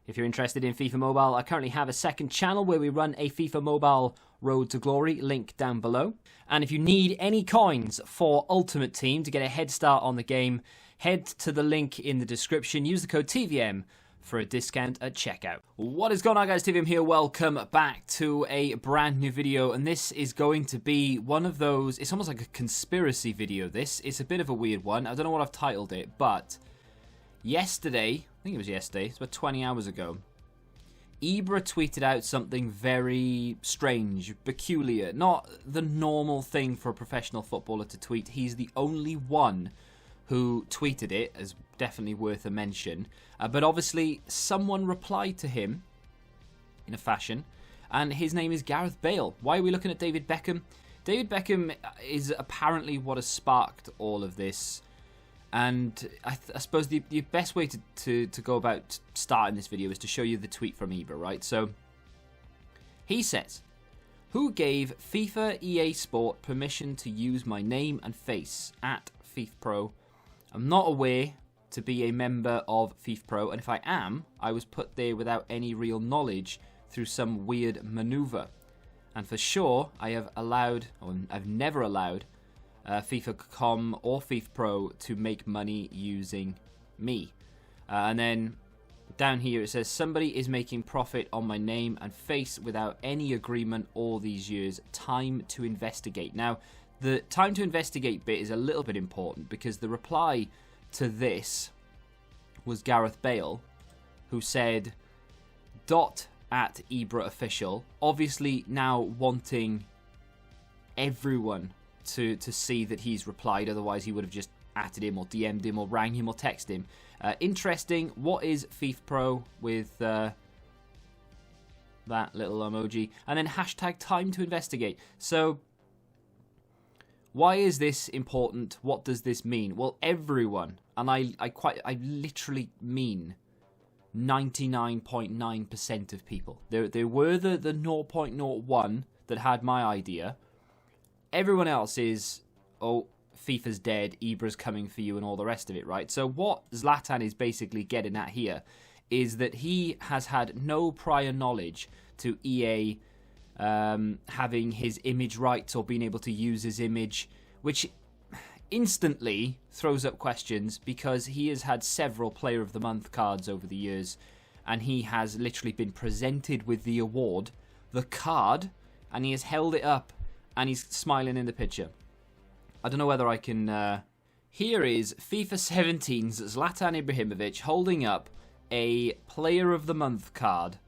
If you're interested in FIFA Mobile, I currently have a second channel where we run a FIFA Mobile Road to Glory, link down below. And if you need any coins for Ultimate Team to get a head start on the game, head to the link in the description. Use the code TVM for a discount at checkout. What is going on, guys? TVM here. Welcome back to a brand new video, and this is going to be one of those, it's almost like a conspiracy video. It's a bit of a weird one. I don't know what I've titled it, but yesterday, I think it was yesterday, it's about 20 hours ago, Ibra tweeted out something very strange, peculiar, not the normal thing for a professional footballer to tweet. He's the only one who tweeted it, as definitely worth a mention. But obviously, someone replied to him in a fashion, and his name is Gareth Bale. Why are we looking at David Beckham? David Beckham is apparently what has sparked all of this. And I suppose the best way to go about starting this video is to show you the tweet from Ibra, right? So, he says, "Who gave FIFA EA Sport permission to use my name and face at FIFA Pro? I'm not aware to be a member of FIFA Pro, and if I am, I was put there without any real knowledge through some weird maneuver. And for sure, I've never allowed FIFA.com or FIFA Pro to make money using me." And then down here it says, "Somebody is making profit on my name and face without any agreement all these years. Time to investigate." Now, the time to investigate bit is a little bit important, because the reply to this was Gareth Bale, who said, "at Ibra official," obviously now wanting everyone to see that he's replied, otherwise he would have just atted him or DM'd him or rang him or texted him. Interesting. What is FIFA Pro with that little emoji? And then hashtag time to investigate. So, why is this important? What does this mean? Well, everyone, and I literally mean 99.9% of people. There were the 0.01 that had my idea. Everyone else is, oh, FIFA's dead, Ibra's coming for you, and all the rest of it, right? So what Zlatan is basically getting at here is that he has had no prior knowledge to EA having his image rights or being able to use his image, which instantly throws up questions, because he has had several Player of the Month cards over the years, and he has literally been presented with the award, the card, and he has held it up, and he's smiling in the picture. I don't know whether I can... Here is FIFA 17's Zlatan Ibrahimovic holding up a Player of the Month card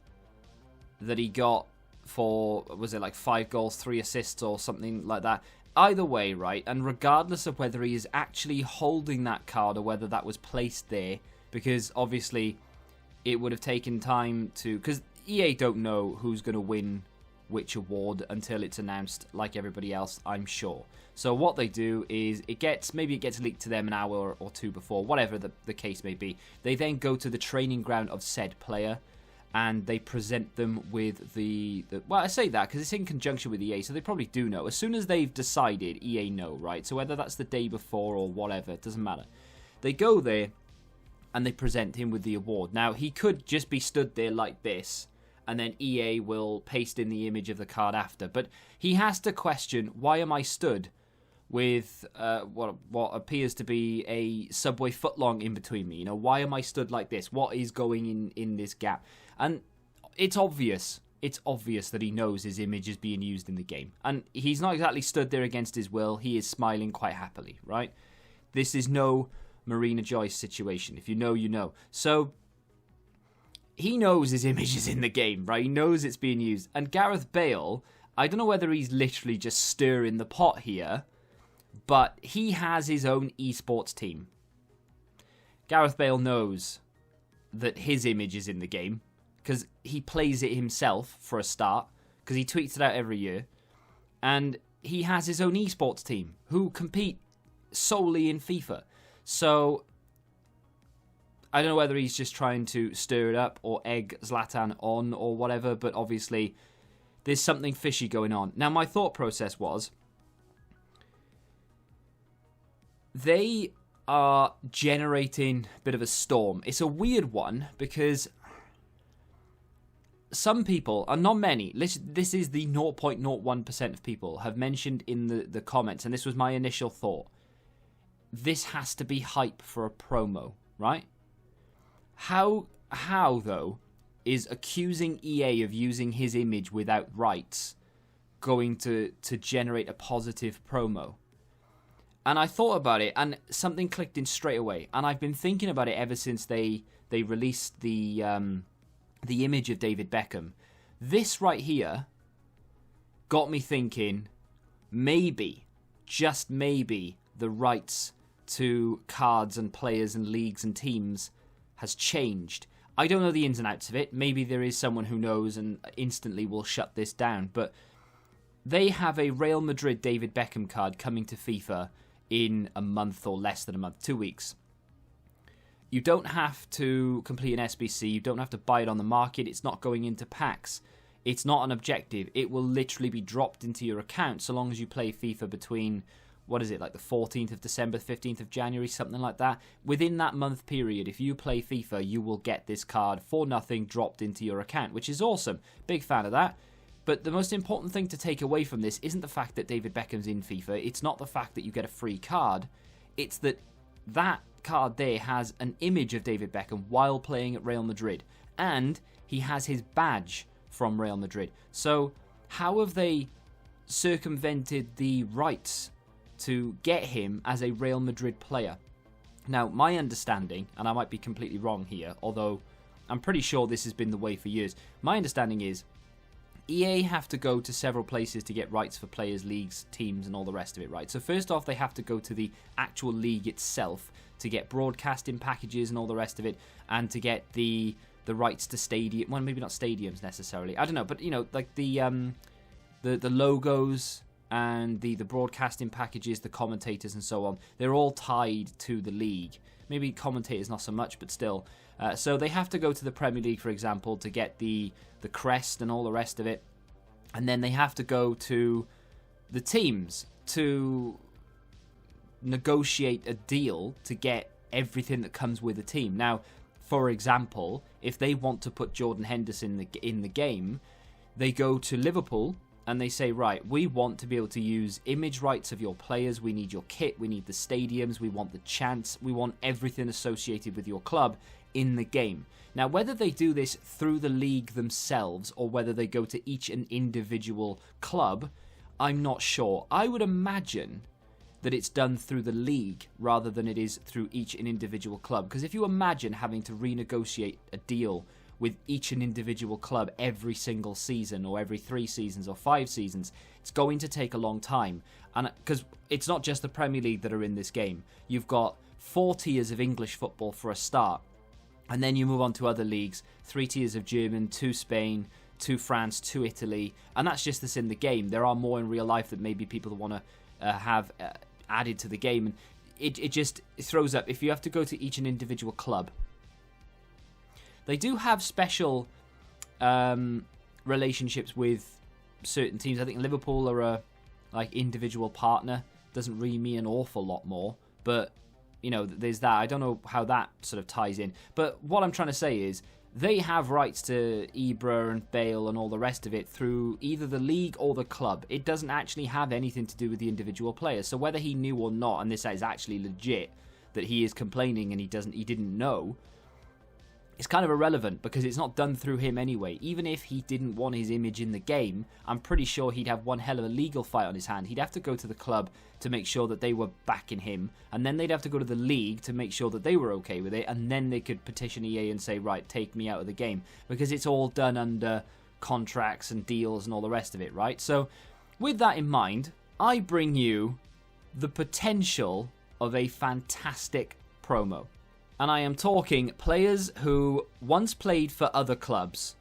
that he got for, was it like 5 goals, 3 assists or something like that? Either way, right, and regardless of whether he is actually holding that card or whether that was placed there, because obviously it would have taken time to... Because EA don't know who's going to win which award until it's announced, like everybody else, I'm sure. So what they do is maybe it gets leaked to them an hour or two before, whatever the case may be. They then go to the training ground of said player, and they present them with the well, I say that because it's in conjunction with EA, so they probably do know. As soon as they've decided, EA know, right? So whether that's the day before or whatever, it doesn't matter. They go there, and they present him with the award. Now, he could just be stood there like this, and then EA will paste in the image of the card after. But he has to question, why am I stood with what appears to be a subway footlong in between me? You know, why am I stood like this? What is going in this gap? And it's obvious. It's obvious that he knows his image is being used in the game. And he's not exactly stood there against his will. He is smiling quite happily, right? This is no Marina Joyce situation. If you know, you know. So he knows his image is in the game, right? He knows it's being used. And Gareth Bale, I don't know whether he's literally just stirring the pot here, but he has his own esports team. Gareth Bale knows that his image is in the game, because he plays it himself for a start, because he tweets it out every year. And he has his own esports team who compete solely in FIFA. So I don't know whether he's just trying to stir it up or egg Zlatan on or whatever, but obviously there's something fishy going on. Now, my thought process was, they are generating a bit of a storm. It's a weird one because some people, and not many, this is the 0.01% of people, have mentioned in the comments, and this was my initial thought, this has to be hype for a promo, right? How though, is accusing EA of using his image without rights going to generate a positive promo? And I thought about it, and something clicked in straight away. And I've been thinking about it ever since they released the image of David Beckham. This right here got me thinking, maybe, just maybe, the rights to cards and players and leagues and teams has changed. I don't know the ins and outs of it. Maybe there is someone who knows and instantly will shut this down. But they have a Real Madrid David Beckham card coming to FIFA in a month or less than a month, 2 weeks. You don't have to complete an SBC. You don't have to buy it on the market. It's not going into packs. It's not an objective. It will literally be dropped into your account so long as you play FIFA between, what is it, like the 14th of December, 15th of January, something like that. Within that month period, if you play FIFA, you will get this card for nothing dropped into your account, which is awesome. Big fan of that. But the most important thing to take away from this isn't the fact that David Beckham's in FIFA. It's not the fact that you get a free card. It's that card there has an image of David Beckham while playing at Real Madrid. And he has his badge from Real Madrid. So how have they circumvented the rights to get him as a Real Madrid player? Now, my understanding, and I might be completely wrong here, although I'm pretty sure this has been the way for years. My understanding is EA have to go to several places to get rights for players, leagues, teams, and all the rest of it, right? So first off, they have to go to the actual league itself to get broadcasting packages and all the rest of it, and to get the rights to stadium. Well, maybe not stadiums necessarily. I don't know, but you know, like the logos and the broadcasting packages, the commentators, and so on. They're all tied to the league. Maybe commentators not so much, but still. So they have to go to the Premier League, for example, to get the crest and all the rest of it. And then they have to go to the teams to negotiate a deal to get everything that comes with a team. Now, for example, if they want to put Jordan Henderson in the game, they go to Liverpool and they say, right, we want to be able to use image rights of your players. We need your kit. We need the stadiums. We want the chants. We want everything associated with your club in the game. Now, whether they do this through the league themselves or whether they go to each and individual club, I'm not sure. I would imagine that it's done through the league rather than it is through each and individual club. Because if you imagine having to renegotiate a deal with each and individual club every single season or every 3 seasons or 5 seasons, it's going to take a long time. And because it's not just the Premier League that are in this game. You've got 4 tiers of English football for a start. And then you move on to other leagues, 3 tiers of German, 2 Spain, 2 France, 2 Italy. And that's just this in the game. There are more in real life that maybe people want to have added to the game. And it just throws up. If you have to go to each and individual club, they do have special relationships with certain teams. I think Liverpool are a individual partner. Doesn't really mean an awful lot more. But you know, there's that. I don't know how that sort of ties in. But what I'm trying to say is they have rights to Ibra and BALE and all the rest of it through either the league or the club. It doesn't actually have anything to do with the individual players. So whether he knew or not, and this is actually legit, that he is complaining and he didn't know, it's kind of irrelevant because it's not done through him anyway. Even if he didn't want his image in the game, I'm pretty sure he'd have one hell of a legal fight on his hand. He'd have to go to the club to make sure that they were backing him, and then they'd have to go to the league to make sure that they were okay with it, and then they could petition EA and say, right, take me out of the game, because it's all done under contracts and deals and all the rest of it, right? So with that in mind, I bring you the potential of a fantastic promo. And I am talking players who once played for other clubs,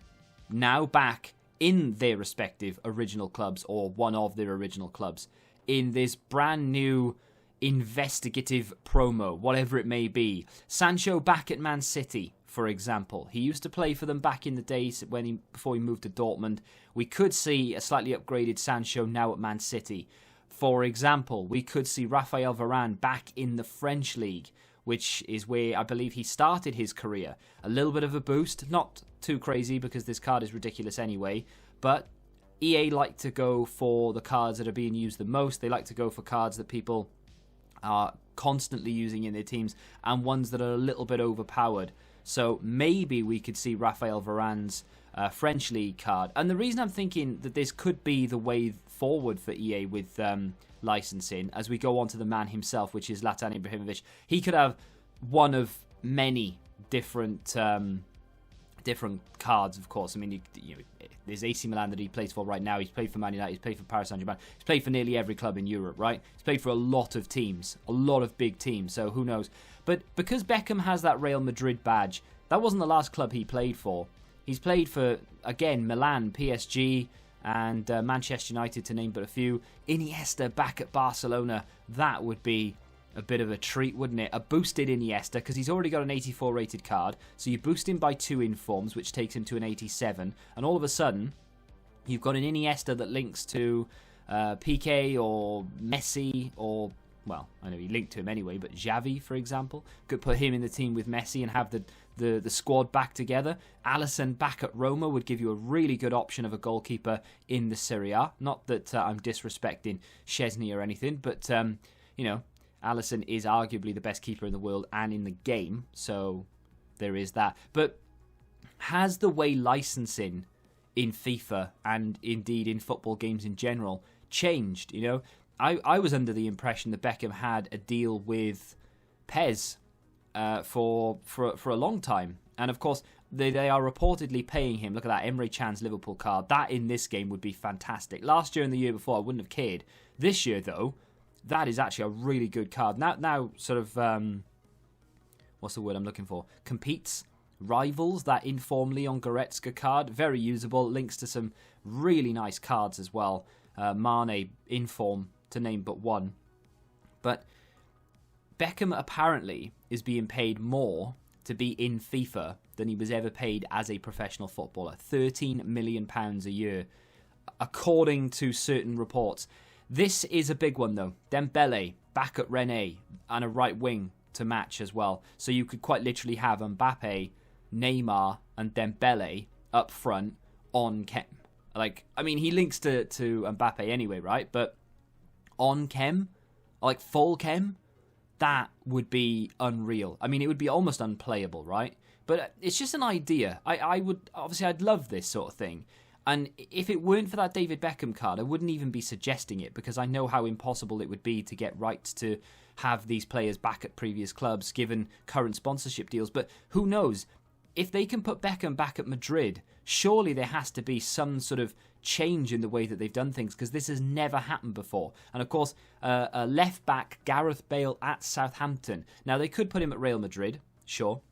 now back in their respective original clubs or one of their original clubs in this brand new investigative promo, whatever it may be. Sancho back at Man City, for example. He used to play for them back in the days before he moved to Dortmund. We could see a slightly upgraded Sancho now at Man City. For example, we could see Raphael Varane back in the French league, which is where I believe he started his career. A little bit of a boost, not too crazy because this card is ridiculous anyway, but EA like to go for the cards that are being used the most. They like to go for cards that people are constantly using in their teams and ones that are a little bit overpowered. So maybe we could see Raphael Varane's French League card. And the reason I'm thinking that this could be the way forward for EA with licensing, as we go on to the man himself, which is Zlatan Ibrahimovic, he could have one of many different cards, of course. I mean, there's AC Milan that he plays for right now. He's played for Man United. He's played for Paris Saint-Germain. He's played for nearly every club in Europe, right? He's played for a lot of teams, a lot of big teams, so who knows. But because Beckham has that Real Madrid badge, that wasn't the last club he played for. He's played for, again, Milan, PSG, and Manchester United, to name but a few. Iniesta back at Barcelona. That would be a bit of a treat, wouldn't it? A boosted Iniesta, because he's already got an 84 rated card, so you boost him by 2 informs, which takes him to an 87, and all of a sudden you've got an Iniesta that links to Piqué or Messi, or, well, I know he linked to him anyway, but Xavi, for example, could put him in the team with Messi and have the squad back together. Alisson back at Roma would give you a really good option of a goalkeeper in the Serie A. Not that I'm disrespecting Szczesny or anything, but Alisson is arguably the best keeper in the world and in the game, so there is that. But has the way licensing in FIFA and indeed in football games in general changed? I was under the impression that Beckham had a deal with PES for a long time, and of course they are reportedly paying him. Look at that, Emre Can's Liverpool card. That in this game would be fantastic. Last year and the year before I wouldn't have cared. This year though, that is actually a really good card. Now sort of, what's the word I'm looking for? Competes, rivals that inform Leon Goretzka card. Very usable, links to some really nice cards as well. Mane, inform, to name but one. But Beckham apparently is being paid more to be in FIFA than he was ever paid as a professional footballer. £13 million a year, according to certain reports. This is a big one, though. Dembele, back at Rennes, and a right wing to match as well. So you could quite literally have Mbappe, Neymar, and Dembele up front on chem. He links to Mbappe anyway, right? But on chem, full chem, that would be unreal. I mean, it would be almost unplayable, right? But it's just an idea. I'd love this sort of thing. And if it weren't for that David Beckham card, I wouldn't even be suggesting it, because I know how impossible it would be to get rights to have these players back at previous clubs, given current sponsorship deals. But who knows? If they can put Beckham back at Madrid, surely there has to be some sort of change in the way that they've done things, because this has never happened before. And of course, a left-back, Gareth Bale at Southampton. Now, they could put him at Real Madrid, sure,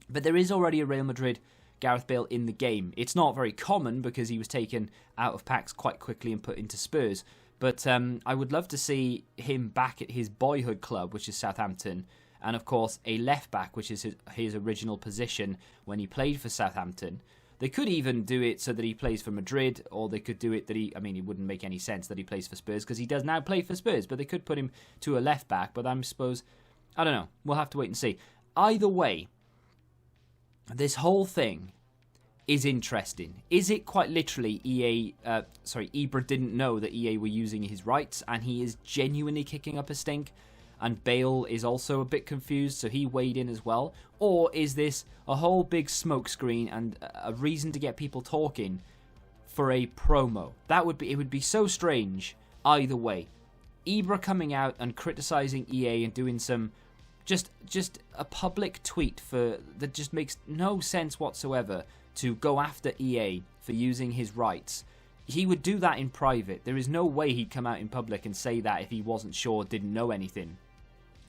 but there is already a Real Madrid Gareth Bale in the game. It's not very common because he was taken out of packs quite quickly and put into Spurs. But I would love to see him back at his boyhood club, which is Southampton. And of course, a left back, which is his original position when he played for Southampton. They could even do it so that he plays for Madrid, or they could do it that it wouldn't make any sense that he plays for Spurs, because he does now play for Spurs. But they could put him to a left back. But I don't know. We'll have to wait and see. Either way, this whole thing is interesting. Is it quite literally Ibra didn't know that EA were using his rights, and he is genuinely kicking up a stink, and Bale is also a bit confused, so he weighed in as well? Or is this a whole big smokescreen and a reason to get people talking for a promo? It would be so strange either way. Ibra coming out and criticising EA and doing some just a public tweet that just makes no sense whatsoever, to go after EA for using his rights. He would do that in private. There is no way he'd come out in public and say that if he wasn't sure, didn't know anything.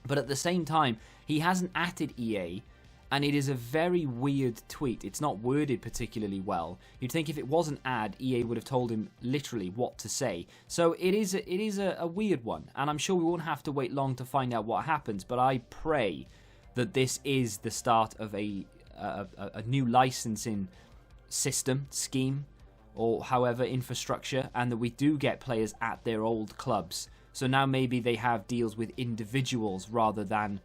But at the same time, he hasn't atted EA, and it is a very weird tweet. It's not worded particularly well. You'd think if it was an ad, EA would have told him literally what to say. So it is a weird one, and I'm sure we won't have to wait long to find out what happens, but I pray that this is the start of a new licensing scheme, or however, infrastructure, and that we do get players at their old clubs. So now maybe they have deals with individuals rather than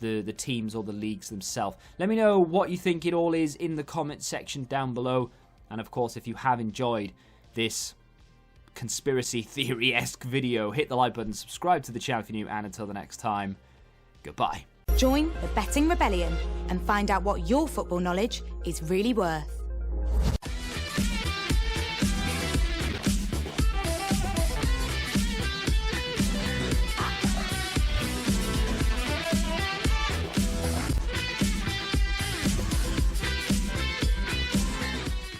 the teams or the leagues themselves. Let me know what you think it all is in the comment section down below. And of course, if you have enjoyed this conspiracy theory-esque video, hit the like button, subscribe to the channel if you're new, and until the next time, goodbye. Join the Betting Rebellion and find out what your football knowledge is really worth.